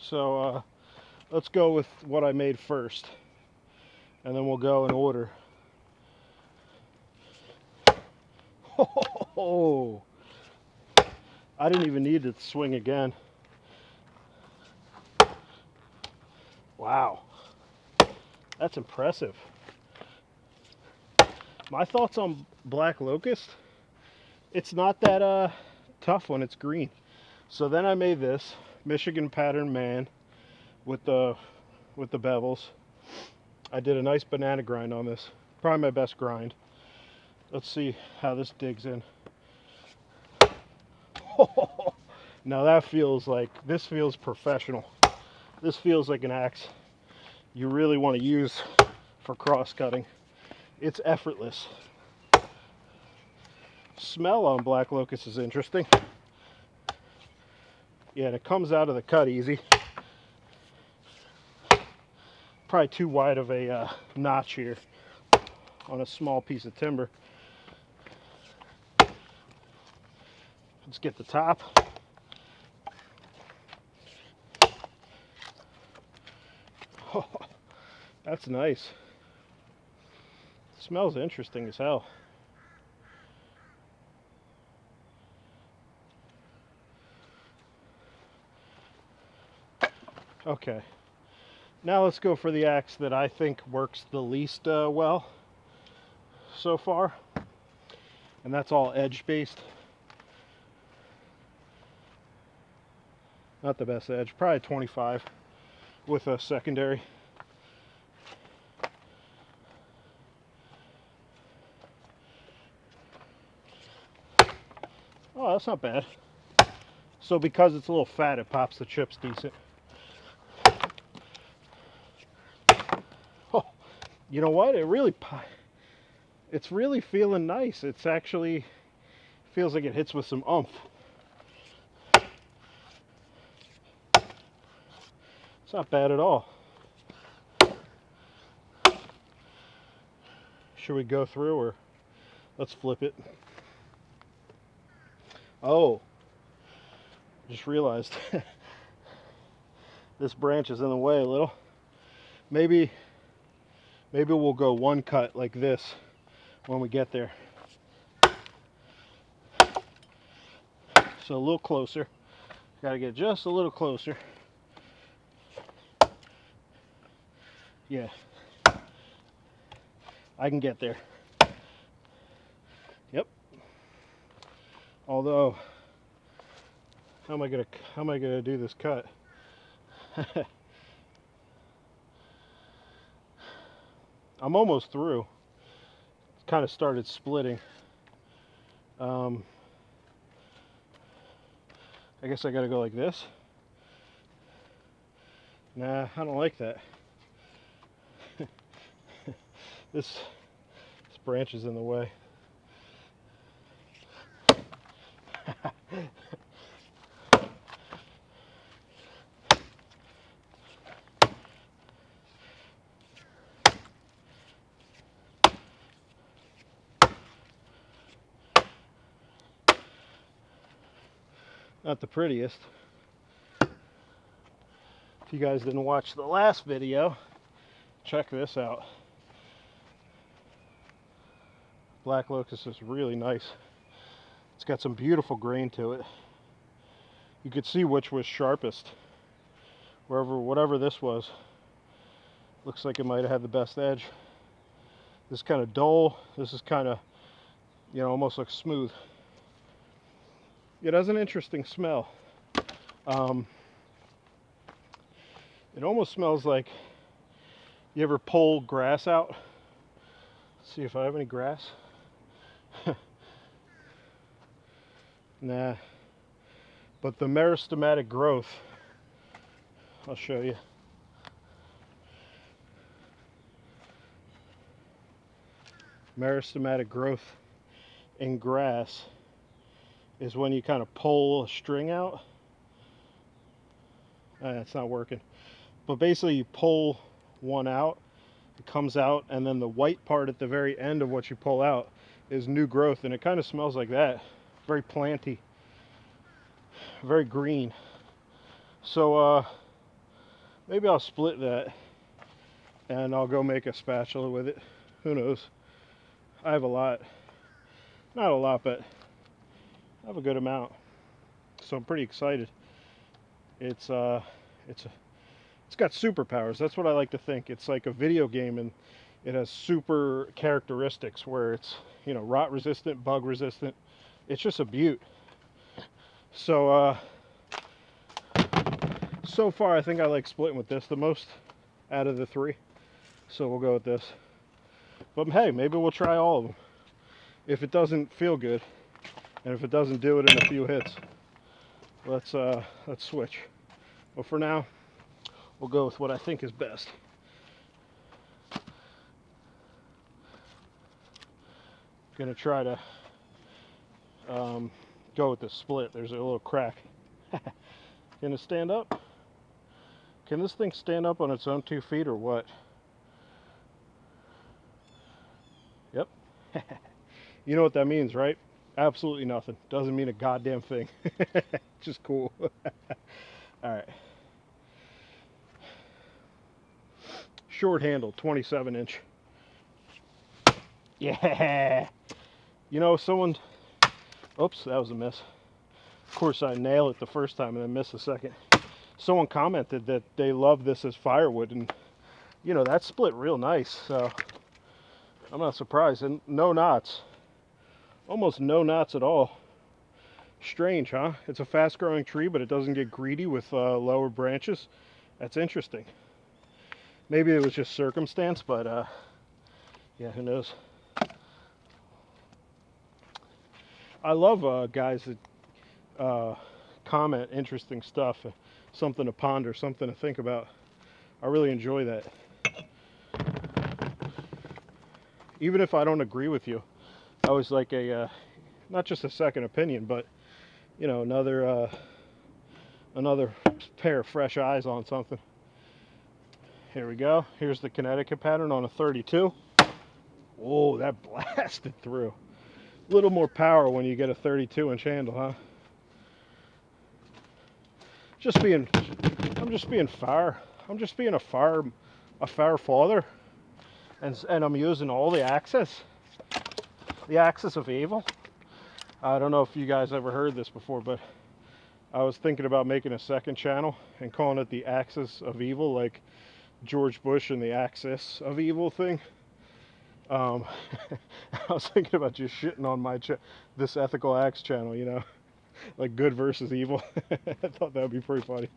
So let's go with what I made first, and then we'll go in order. Oh, I didn't even need to swing again. Wow, that's impressive. My thoughts on black locust, it's not that tough when it's green. So then I made this Michigan pattern man with the bevels. I did a nice banana grind on this, probably my best grind. Let's see how this digs in. Now that feels like, this feels professional. This feels like an axe you really want to use for cross cutting. It's effortless. Smell on black locust is interesting. Yeah, and it comes out of the cut easy. Probably too wide of a notch here on a small piece of timber. Let's get the top. Oh, that's nice. Smells interesting as hell. Okay, now let's go for the axe that I think works the least well so far, and that's all edge based. Not the best edge, probably 25 with a secondary. Oh, that's not bad. So because it's a little fat, it pops the chips decent. Oh, you know what? It's really feeling nice. It's actually feels like it hits with some oomph. It's not bad at all. Should we go through, or let's flip it? Oh, just realized this branch is in the way a little. Maybe we'll go one cut like this when we get there. So a little closer. Gotta get just a little closer. Yeah, I can get there. Yep. Although, how am I gonna do this cut? I'm almost through. It's kind of started splitting. I guess I gotta go like this. Nah, I don't like that. This branch is in the way. Not the prettiest. If you guys didn't watch the last video, check this out. Black locust is really nice. It's got some beautiful grain to it. You could see which was sharpest. Whatever this was, looks like it might have had the best edge. This is kind of dull. This is kind of, almost looks smooth. It has an interesting smell. It almost smells like, you ever pull grass out? Let's see if I have any grass. Nah. But the meristematic growth, I'll show you. Meristematic growth in grass is when you kind of pull a string out. It's not working. But basically you pull one out, it comes out, and then the white part at the very end of what you pull out is new growth, and it kind of smells like that. Very planty, very green. So Maybe I'll split that and I'll go make a spatula with it. Who knows? I have a lot. Not a lot, but I have a good amount. So I'm pretty excited. It's it's got superpowers. That's what I like to think. It's like a video game, and it has super characteristics where it's, you know, rot resistant, bug resistant. It's just a beaut. So so far I think I like splitting with this the most out of the three. So we'll go with this. But hey, maybe we'll try all of them. If it doesn't feel good, and if it doesn't do it in a few hits, let's switch. But for now, we'll go with what I think is best. Gonna try to go with the split. There's a little crack. Can it stand up? Can this thing stand up on its own 2 feet or what? Yep. You know what that means, right? Absolutely nothing. Doesn't mean a goddamn thing. Just cool. Alright. Short handle, 27 inch. Yeah! You know, someone... Oops, that was a miss. Of course, I nail it the first time and then miss the second. Someone commented that they love this as firewood, and, you know, that split real nice, so I'm not surprised. And no knots. Almost no knots at all. Strange, huh? It's a fast-growing tree, but it doesn't get greedy with lower branches. That's interesting. Maybe it was just circumstance, but yeah, who knows? I love guys that comment interesting stuff, something to ponder, something to think about. I really enjoy that. Even if I don't agree with you, I always like a not just a second opinion, but, you know, another pair of fresh eyes on something. Here we go. Here's the Connecticut pattern on a 32. Oh, that blasted through. A little more power when you get a 32-inch handle, huh? I'm just being fair. I'm just being a fair father, and I'm using all the axis of evil. I don't know if you guys ever heard this before, but I was thinking about making a second channel and calling it the Axis of Evil, like George Bush and the Axis of Evil thing. I was thinking about just shitting on this Ethical Axe channel, you know, like good versus evil. I thought that would be pretty funny.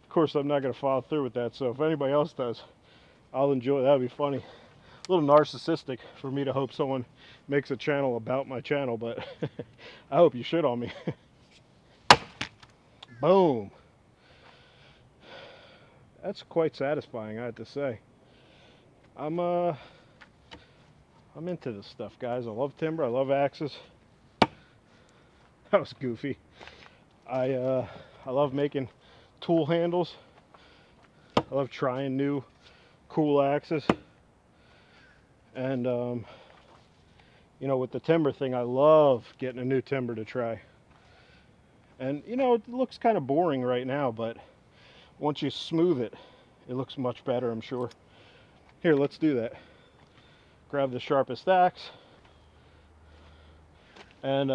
Of course, I'm not going to follow through with that, so if anybody else does, I'll enjoy it. That would be funny. A little narcissistic for me to hope someone makes a channel about my channel, but I hope you shit on me. Boom. That's quite satisfying, I have to say. I'm into this stuff, guys. I love timber. I love axes. That was goofy. I love making tool handles. I love trying new cool axes. And you know, with the timber thing, I love getting a new timber to try. And, you know, it looks kind of boring right now, but once you smooth it, it looks much better, I'm sure. Here, let's do that. Grab the sharpest axe, and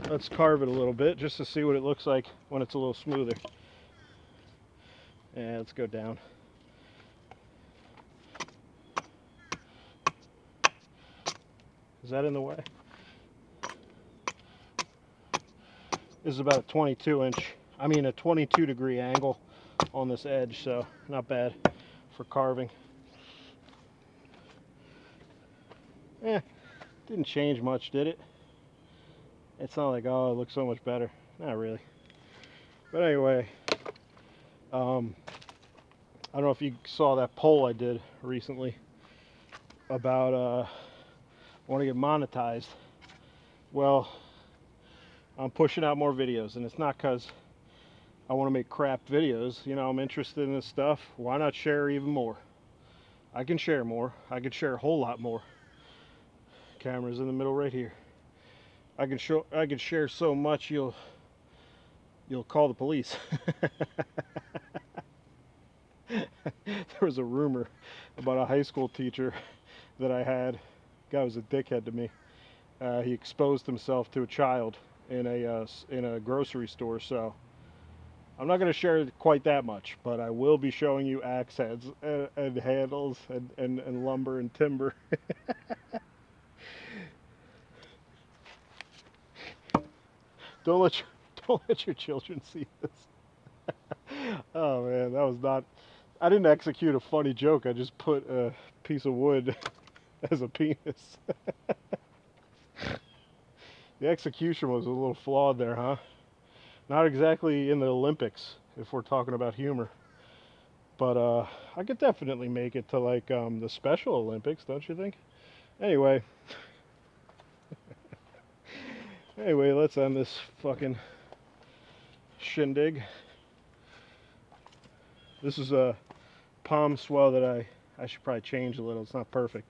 let's carve it a little bit just to see what it looks like when it's a little smoother. And let's go down. Is that in the way? This is about a 22 degree angle on this edge, so not bad for carving. Didn't change much, did it? It's not like, oh, it looks so much better. Not really. But anyway, I don't know if you saw that poll I did recently about I want to get monetized. Well, I'm pushing out more videos, and it's not because I want to make crap videos. You know, I'm interested in this stuff. Why not share even more? I can share more. I can share a whole lot more. Camera's in the middle right here. I can share so much you'll call the police. There was a rumor about a high school teacher that I had. Guy was a dickhead to me. He exposed himself to a child in a grocery store. So I'm not going to share quite that much, but I will be showing you axe heads and handles and lumber and timber. Don't let your don't let your children see this. Oh man, that was not. I didn't execute a funny joke. I just put a piece of wood as a penis. The execution was a little flawed there, huh? Not exactly in the Olympics, if we're talking about humor. But I could definitely make it to like the Special Olympics, don't you think? Anyway, let's end this fucking shindig. This is a palm swell that I should probably change a little. It's not perfect.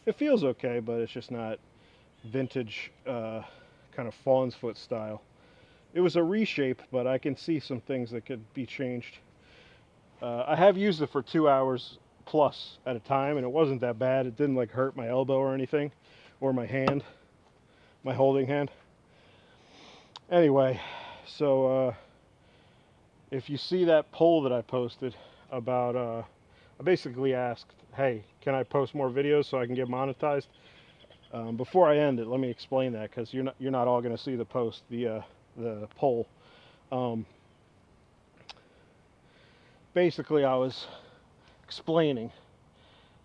It feels okay, but it's just not vintage kind of fawn's foot style. It was a reshape, but I can see some things that could be changed. I have used it for 2 hours plus at a time, and it wasn't that bad. It didn't like hurt my elbow or anything, or my hand, my holding hand. Anyway, so if you see that poll that I posted about, I basically asked, hey, can I post more videos so I can get monetized? Before I end it, let me explain that because you're not all going to see the post, the poll. Um, Basically, I was explaining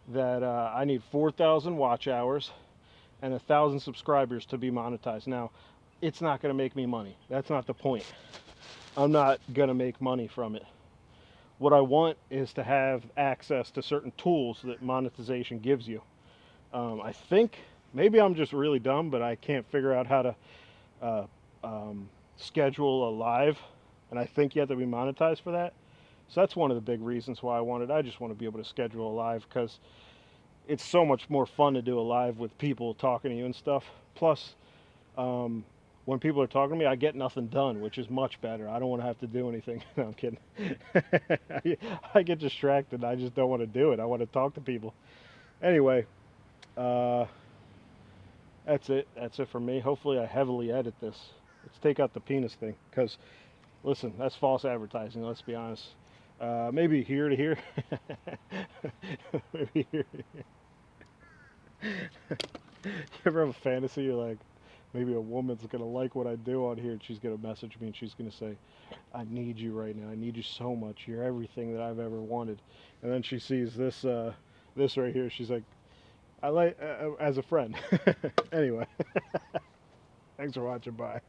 that I need 4,000 watch hours and 1,000 subscribers to be monetized. Now, it's not going to make me money. That's not the point. I'm not going to make money from it. What I want is to have access to certain tools that monetization gives you. I think maybe I'm just really dumb, but I can't figure out how to uh, schedule a live, and I think you have to be monetized for that. So that's one of the big reasons why I wanted. I just want to be able to schedule a live because it's so much more fun to do a live with people talking to you and stuff. Plus, um, when people are talking to me, I get nothing done, which is much better. I don't want to have to do anything. No, I'm kidding. I get distracted. I just don't want to do it. I want to talk to people. Anyway, uh, that's it. That's it for me. Hopefully, I heavily edit this. Let's take out the penis thing, because listen, that's false advertising. Let's be honest. Maybe here to here. Maybe here to here. You ever have a fantasy? You're like, maybe a woman's gonna like what I do on here, and she's gonna message me, and she's gonna say, "I need you right now. I need you so much. You're everything that I've ever wanted." And then she sees this right here. She's like, "I like as a friend." Anyway, thanks for watching. Bye.